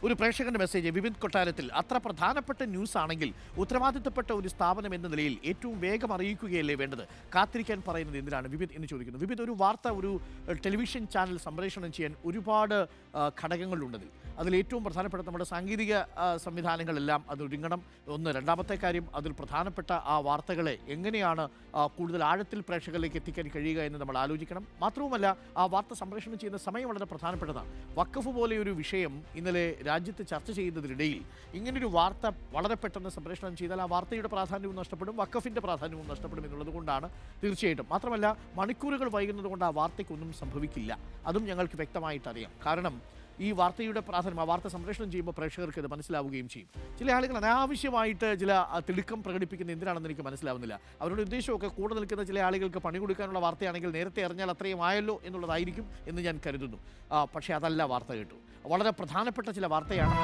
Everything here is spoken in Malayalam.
ഒരു പ്രേക്ഷകന്റെ മെസ്സേജ് വിപിൻ കൊട്ടാരത്തിൽ അത്ര പ്രധാനപ്പെട്ട ന്യൂസ് ആണെങ്കിൽ ഉത്തരവാദിത്തപ്പെട്ട ഒരു സ്ഥാപനം എന്ന നിലയിൽ ഏറ്റവും വേഗം അറിയിക്കുകയല്ലേ വേണ്ടത്, കാത്തിരിക്കാൻ പറയുന്നത് എന്തിനാണ് വിപിൻ എന്ന് ചോദിക്കുന്നു. വിപിൻ, ഒരു വാർത്ത ഒരു ടെലിവിഷൻ ചാനൽ സംപ്രേഷണം ചെയ്യാൻ ഒരുപാട് ഘടകങ്ങളുണ്ടതിൽ. അതിൽ ഏറ്റവും പ്രധാനപ്പെട്ട നമ്മുടെ സാങ്കേതിക സംവിധാനങ്ങളെല്ലാം അതൊരുങ്ങണം. ഒന്ന്. രണ്ടാമത്തെ കാര്യം, അതിൽ പ്രധാനപ്പെട്ട ആ വാർത്തകളെ എങ്ങനെയാണ് കൂടുതൽ ആഴത്തിൽ പ്രേക്ഷകരിലേക്ക് എത്തിക്കാൻ കഴിയുക എന്ന് നമ്മൾ ആലോചിക്കണം. മാത്രവുമല്ല, ആ വാർത്ത സംപ്രേഷണം ചെയ്യുന്ന സമയം വളരെ പ്രധാനപ്പെട്ടതാണ്. വഖഫ് പോലെയൊരു വിഷയം ഇന്നലെ രാജ്യത്ത് ചർച്ച ചെയ്യുന്നതിനിടയിൽ ഇങ്ങനൊരു വാർത്ത വളരെ പെട്ടെന്ന് സംപ്രേഷണം ചെയ്താൽ ആ വാർത്തയുടെ പ്രാധാന്യവും നഷ്ടപ്പെടും, വഖഫിൻ്റെ പ്രാധാന്യവും നഷ്ടപ്പെടും എന്നുള്ളത് കൊണ്ടാണ് തീർച്ചയായിട്ടും. മാത്രമല്ല, മണിക്കൂറുകൾ വൈകുന്നത് കൊണ്ട് ആ വാർത്തയ്ക്കൊന്നും സംഭവിക്കില്ല, അതും ഞങ്ങൾക്ക് വ്യക്തമായിട്ട് അറിയാം. കാരണം ഈ വാർത്തയുടെ പ്രാധാന്യം ആ വാർത്ത സംപ്രേഷണം ചെയ്യുമ്പോൾ പ്രേക്ഷകർക്ക് ഇത് മനസ്സിലാവുകയും ചെയ്യും. ചില ആളുകൾ അനാവശ്യമായിട്ട് ചില തിടുക്കം പ്രകടിപ്പിക്കുന്ന എന്തിനാണെന്ന് എനിക്ക് മനസ്സിലാവുന്നില്ല. അവരുടെ ഉദ്ദേശമൊക്കെ കൂടെ നിൽക്കുന്ന ചില ആളുകൾക്ക് പണി കൊടുക്കാനുള്ള വാർത്തയാണെങ്കിൽ നേരത്തെ അറിഞ്ഞാൽ അത്രയും ആയല്ലോ എന്നുള്ളതായിരിക്കും എന്ന് ഞാൻ കരുതുന്നു. പക്ഷേ അതല്ല വാർത്ത കേട്ടു. വളരെ പ്രധാനപ്പെട്ട ചില വാർത്തയാണ്.